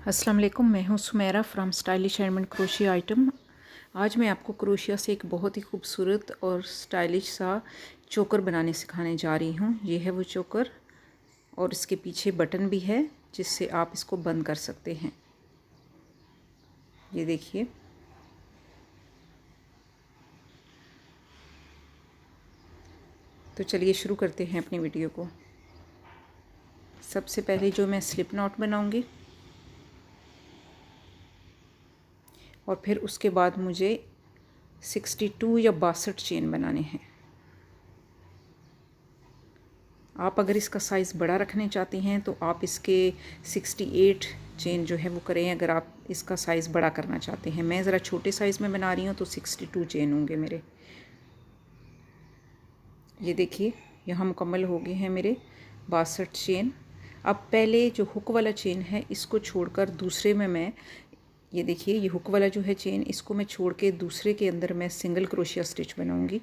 अस्सलाम वालेकुम, मैं हूँ Sumera from stylish handmade crochet item. आज मैं आपको क्रोशिया से एक बहुत ही खूबसूरत और स्टाइलिश सा चोकर बनाने सिखाने जा रही हूँ। ये है वो चोकर और इसके पीछे बटन भी है जिससे आप इसको बंद कर सकते हैं। ये देखिए, तो चलिए शुरू करते हैं अपनी वीडियो को। सबसे पहले जो मैं स्लिप नॉट बनाऊँगी और फिर उसके बाद मुझे 62 या 62 चेन बनाने हैं। आप अगर इसका साइज़ बड़ा रखना चाहते हैं तो आप इसके 68 चेन जो है वो करें। अगर आप इसका साइज़ बड़ा करना चाहते हैं, मैं ज़रा छोटे साइज़ में बना रही हूँ तो 62 चेन होंगे मेरे। ये देखिए, यहाँ मुकम्मल हो गए हैं मेरे 62 चेन। अब पहले जो हुक वाला चेन है इसको छोड़कर दूसरे में मैं, ये देखिए, ये हुक वाला जो है चेन, इसको मैं छोड़ के दूसरे के अंदर मैं सिंगल क्रोशिया स्टिच बनाऊँगी।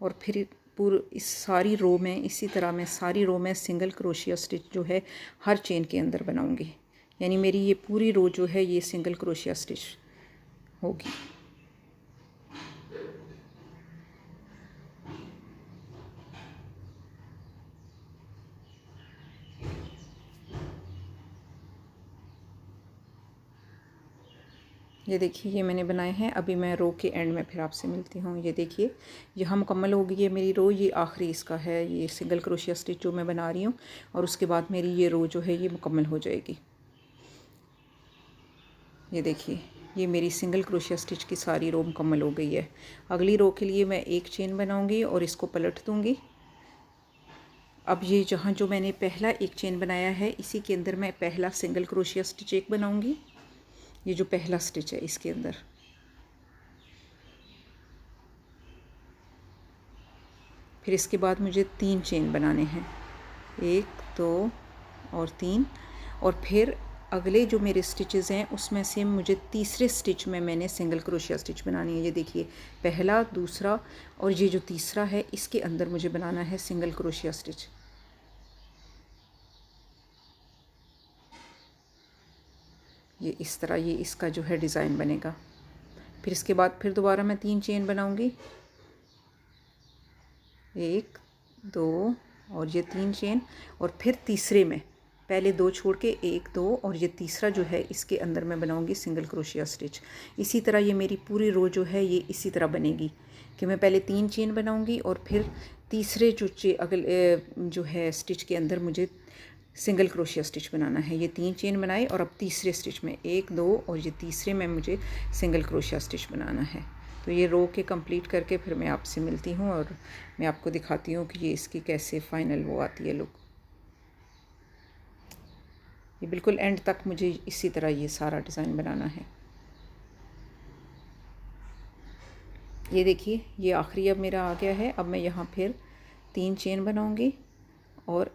और फिर इस सारी रो में, इसी तरह मैं सारी रो में सिंगल क्रोशिया स्टिच जो है हर चेन के अंदर बनाऊंगी। यानी मेरी ये पूरी रो जो है ये सिंगल क्रोशिया स्टिच होगी। ये देखिए, ये मैंने बनाए हैं। अभी मैं रो के एंड में फिर आपसे मिलती हूँ। ये देखिए, यहाँ मुकम्मल हो गई है मेरी रो। ये आखिरी इसका है, ये सिंगल क्रोशिया स्टिच जो मैं बना रही हूँ, और उसके बाद मेरी ये रो जो है ये मुकम्मल हो जाएगी। ये देखिए, ये मेरी सिंगल क्रोशिया स्टिच की सारी रो मुकम्मल हो गई है। अगली रो के लिए मैं एक चेन बनाऊँगी और इसको पलट दूँगी। अब ये जहाँ जो मैंने पहला एक चेन बनाया है इसी के अंदर मैं पहला सिंगल क्रोशिया स्टिच एक बनाऊँगी। ये जो पहला स्टिच है इसके अंदर, फिर इसके बाद मुझे 3 चेन बनाने हैं, 1 2 और 3। और फिर अगले जो मेरे स्टिचेस हैं उसमें से मुझे तीसरे स्टिच में मैंने सिंगल क्रोशिया स्टिच बनानी है। ये देखिए, पहला, दूसरा और ये जो तीसरा है इसके अंदर मुझे बनाना है सिंगल क्रोशिया स्टिच। ये इस तरह ये इसका जो है डिज़ाइन बनेगा। फिर इसके बाद फिर दोबारा मैं 3 चेन बनाऊंगी, 1 2 और ये 3 चेन। और फिर तीसरे में पहले 2 छोड़ के 1 2 और ये तीसरा जो है इसके अंदर मैं बनाऊंगी सिंगल क्रोशिया स्टिच। इसी तरह ये मेरी पूरी रो जो है ये इसी तरह बनेगी कि मैं पहले 3 चेन बनाऊंगी और फिर तीसरे जो अगले जो है स्टिच के अंदर मुझे सिंगल क्रोशिया स्टिच बनाना है। ये 3 चेन बनाए और अब तीसरे स्टिच में 1 2 और ये तीसरे में मुझे सिंगल क्रोशिया स्टिच बनाना है। तो ये रो के कंप्लीट करके फिर मैं आपसे मिलती हूँ और मैं आपको दिखाती हूँ कि ये इसकी कैसे फाइनल वो आती है लुक। ये बिल्कुल एंड तक मुझे इसी तरह ये सारा डिज़ाइन बनाना है। ये देखिए, ये आखिरी अब मेरा आ गया है। अब मैं यहाँ फिर 3 चेन बनाऊँगी और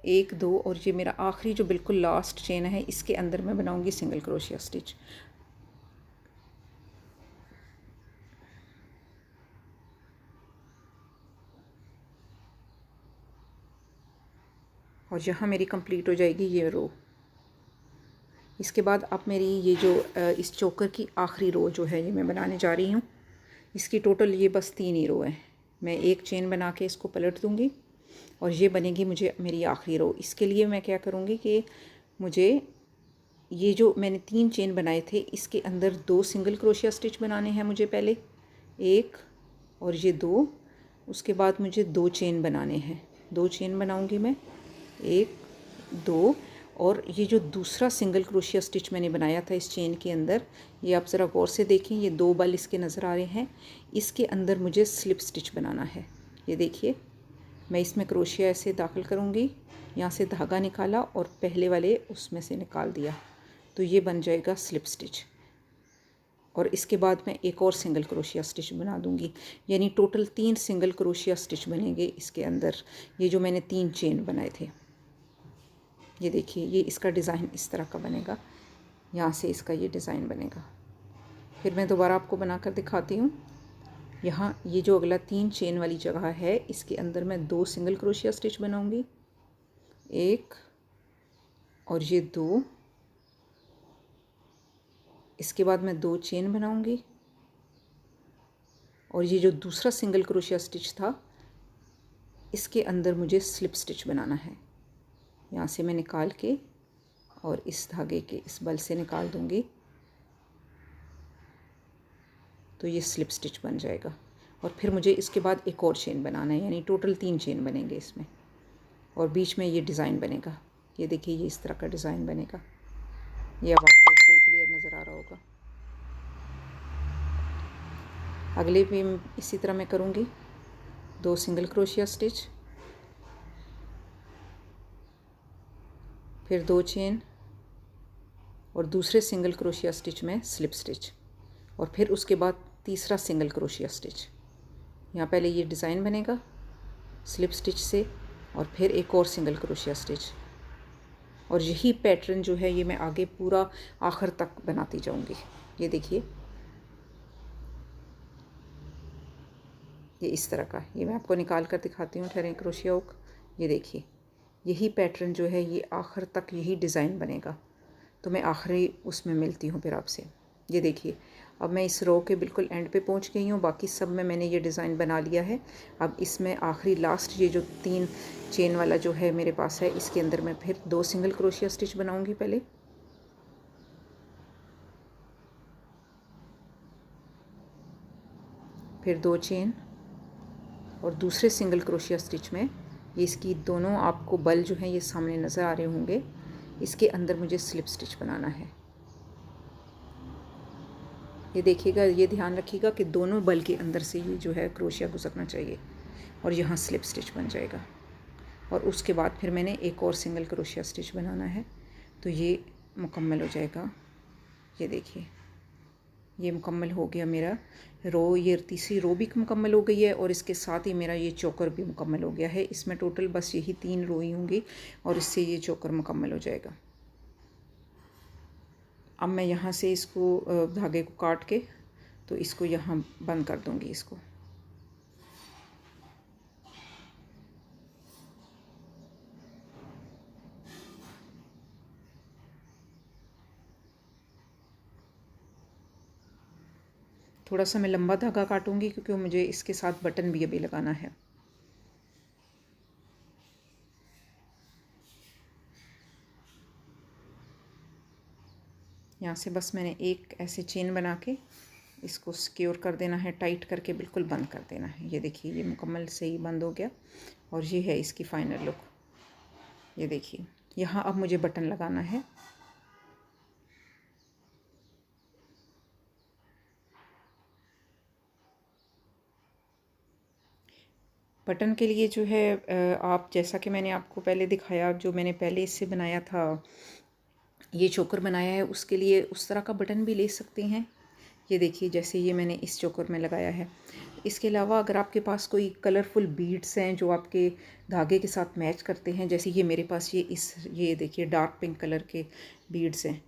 1 2 और ये मेरा आखिरी जो बिल्कुल लास्ट चेन है इसके अंदर मैं बनाऊँगी सिंगल क्रोशिया स्टिच। और यहाँ मेरी कंप्लीट हो जाएगी ये रो। इसके बाद अब मेरी ये जो इस चोकर की आखिरी रो जो है ये मैं बनाने जा रही हूँ। इसकी टोटल ये बस 3 ही रो है। मैं एक चेन बना के इसको पलट दूँगी और ये बनेगी मुझे मेरी आखिरी रो। इसके लिए मैं क्या करूँगी कि मुझे ये जो मैंने 3 चेन बनाए थे इसके अंदर 2 सिंगल क्रोशिया स्टिच बनाने हैं मुझे पहले, 1 और ये 2। उसके बाद मुझे 2 चेन बनाने हैं, 2 चेन बनाऊँगी मैं, 1 2। और ये जो दूसरा सिंगल क्रोशिया स्टिच मैंने बनाया था इस चेन के अंदर, ये आप ज़रा गौर से देखें, ये 2 बल इसके नज़र आ रहे हैं। इसके अंदर मुझे स्लिप स्टिच बनाना है। ये देखिए, मैं इसमें क्रोशिया ऐसे दाखिल करूँगी, यहाँ से धागा निकाला और पहले वाले उसमें से निकाल दिया, तो ये बन जाएगा स्लिप स्टिच। और इसके बाद मैं एक और सिंगल क्रोशिया स्टिच बना दूँगी, यानी टोटल 3 सिंगल क्रोशिया स्टिच बनेंगे इसके अंदर, ये जो मैंने 3 चेन बनाए थे। ये देखिए, ये इसका डिज़ाइन इस तरह का बनेगा, यहाँ से इसका ये डिज़ाइन बनेगा। फिर मैं दोबारा आपको बनाकर दिखाती हूँ। यहाँ ये जो अगला 3 चेन वाली जगह है, इसके अंदर मैं 2 सिंगल क्रोशिया स्टिच बनाऊँगी, 1 और ये 2। इसके बाद मैं 2 चेन बनाऊँगी और ये जो दूसरा सिंगल क्रोशिया स्टिच था, इसके अंदर मुझे स्लिप स्टिच बनाना है। यहाँ से मैं निकाल के और इस धागे के इस बल से निकाल दूँगी, तो ये स्लिप स्टिच बन जाएगा। और फिर मुझे इसके बाद एक और चेन बनाना है, यानी टोटल 3 चेन बनेंगे इसमें, और बीच में ये डिज़ाइन बनेगा। ये देखिए, ये इस तरह का डिज़ाइन बनेगा। ये अब आपको सही क्लियर नज़र आ रहा होगा। अगले भी इसी तरह मैं करूँगी, 2 सिंगल क्रोशिया स्टिच, फिर 2 चेन और दूसरे सिंगल क्रोशिया स्टिच में स्लिप स्टिच, और फिर उसके बाद तीसरा सिंगल क्रोशिया स्टिच। यहाँ पहले ये डिज़ाइन बनेगा स्लिप स्टिच से, और फिर एक और सिंगल क्रोशिया स्टिच, और यही पैटर्न जो है ये मैं आगे पूरा आखिर तक बनाती जाऊँगी। ये देखिए, ये इस तरह का, ये मैं आपको निकाल कर दिखाती हूँ। ठहरें, क्रोशिया हुक, ये देखिए, यही पैटर्न जो है ये आखिर तक यही डिज़ाइन बनेगा। तो मैं आखिरी उसमें मिलती हूँ फिर आपसे। ये देखिए, अब मैं इस रो के बिल्कुल एंड पे पहुँच गई हूँ। बाकी सब में मैंने ये डिज़ाइन बना लिया है। अब इसमें आखिरी लास्ट ये जो 3 चेन वाला जो है मेरे पास है, इसके अंदर मैं फिर 2 सिंगल क्रोशिया स्टिच बनाऊँगी पहले, फिर 2 चेन और दूसरे सिंगल क्रोशिया स्टिच में ये इसकी दोनों आपको बल जो हैं ये सामने नज़र आ रहे होंगे, इसके अंदर मुझे स्लिप स्टिच बनाना है। ये देखिएगा, ये ध्यान रखिएगा कि दोनों बल के अंदर से ये जो है क्रोशिया गुजरना चाहिए, और यहाँ स्लिप स्टिच बन जाएगा। और उसके बाद फिर मैंने एक और सिंगल क्रोशिया स्टिच बनाना है, तो ये मुकम्मल हो जाएगा। ये देखिए, ये मुकम्मल हो गया मेरा रो। ये तीसरी रो भी मुकम्मल हो गई है, और इसके साथ ही मेरा ये चोकर भी मुकम्मल हो गया है। इसमें टोटल बस यही 3 रो ही होंगी, और इससे ये चोकर मुकम्मल हो जाएगा। अब मैं यहाँ से इसको धागे को काट के तो इसको यहाँ बंद कर दूँगी इसको। थोड़ा सा मैं लंबा धागा काटूँगी क्योंकि मुझे इसके साथ बटन भी अभी लगाना है। यहाँ से बस मैंने एक ऐसे चेन बना के इसको सिक्योर कर देना है, टाइट करके बिल्कुल बंद कर देना है। ये देखिए, ये मुकम्मल सही बंद हो गया, और ये है इसकी फ़ाइनल लुक। ये देखिए, यहाँ अब मुझे बटन लगाना है। बटन के लिए जो है आप, जैसा कि मैंने आपको पहले दिखाया, जो मैंने पहले इससे बनाया था, ये चोकर बनाया है, उसके लिए उस तरह का बटन भी ले सकते हैं। ये देखिए, जैसे ये मैंने इस चोकर में लगाया है। इसके अलावा अगर आपके पास कोई कलरफुल बीड्स हैं जो आपके धागे के साथ मैच करते हैं, जैसे ये मेरे पास ये देखिए डार्क पिंक कलर के बीड्स हैं,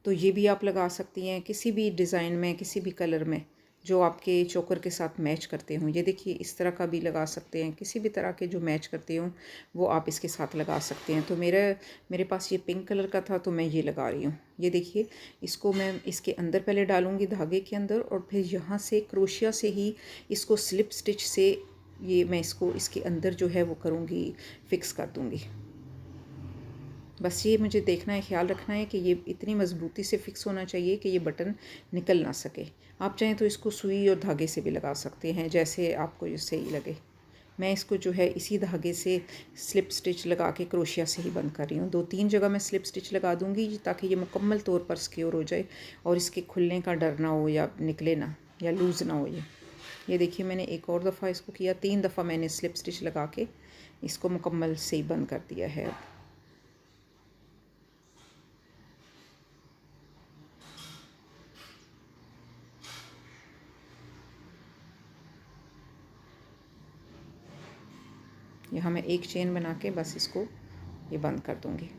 तो ये भी आप लगा सकती हैं किसी भी डिज़ाइन में, किसी भी कलर में जो आपके चोकर के साथ मैच करते हों। ये देखिए, इस तरह का भी लगा सकते हैं, किसी भी तरह के जो मैच करते हों वो आप इसके साथ लगा सकते हैं। तो मेरे पास ये पिंक कलर का था, तो मैं ये लगा रही हूँ। ये देखिए, इसको मैं इसके अंदर पहले डालूँगी धागे के अंदर, और फिर यहाँ से क्रोशिया से ही इसको स्लिप स्टिच से ये मैं इसको इसके अंदर जो है वो करूँगी, फ़िक्स कर दूँगी। बस ये मुझे देखना है, ख्याल रखना है कि ये इतनी मज़बूती से फ़िक्स होना चाहिए कि ये बटन निकल ना सके। आप चाहें तो इसको सुई और धागे से भी लगा सकते हैं, जैसे आपको ये सही लगे। मैं इसको जो है इसी धागे से स्लिप स्टिच लगा के क्रोशिया से ही बंद कर रही हूँ। 2-3 जगह मैं स्लिप स्टिच लगा दूँगी ताकि ये मुकम्मल तौर पर सिक्योर हो जाए और इसके खुलने का डर ना हो, या निकले ना, या लूज़ ना हो ये देखिए, मैंने एक और दफ़ा इसको किया, 3 दफ़ा मैंने स्लिप स्टिच लगा के इसको मुकम्मल से ही बंद कर दिया है। अब यहाँ मैं एक चेन बना के बस इसको ये बंद कर दूँगी।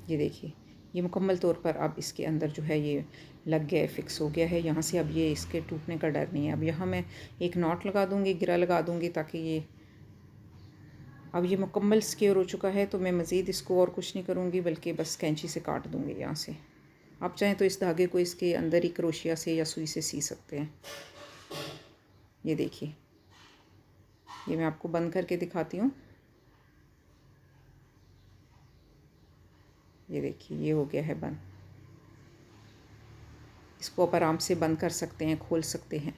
ये देखिए, ये मुकम्मल तौर पर अब इसके अंदर जो है ये लग गया है, फिक्स हो गया है। यहाँ से अब ये इसके टूटने का डर नहीं है। अब यहाँ मैं एक नॉट लगा दूँगी, गिरा लगा दूँगी, ताकि ये अब ये मुकम्मल सिक्योर हो चुका है। तो मैं मज़ीद इसको और कुछ नहीं करूँगी, बल्कि बस कैंची से काट दूँगी यहाँ से। आप चाहें तो इस धागे को इसके अंदर ही क्रोशिया से या सुई से सी सकते हैं। ये देखिए, ये मैं आपको बंद करके दिखाती हूँ। ये देखिए, ये हो गया है बंद। इसको आप आराम से बंद कर सकते हैं, खोल सकते हैं।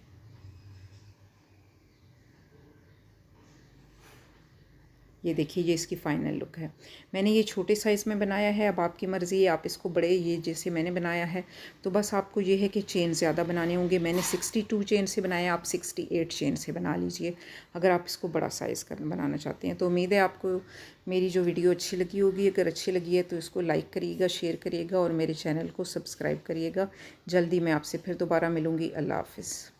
ये देखिए, ये इसकी फ़ाइनल लुक है। मैंने ये छोटे साइज़ में बनाया है, अब आपकी मर्ज़ी है, आप इसको बड़े ये जैसे मैंने बनाया है। तो बस आपको ये है कि चेन ज़्यादा बनाने होंगे। मैंने 62 चेन से बनाया, आप 68 चेन से बना लीजिए अगर आप इसको बड़ा साइज़ बनाना चाहते हैं। तो उम्मीद है आपको मेरी जो वीडियो अच्छी लगी होगी। अगर अच्छी लगी है तो इसको लाइक करिएगा, शेयर करिएगा और मेरे चैनल को सब्सक्राइब करिएगा। जल्दी मैं आपसे फिर दोबारा मिलूँगी। अल्लाह हाफ़िज़।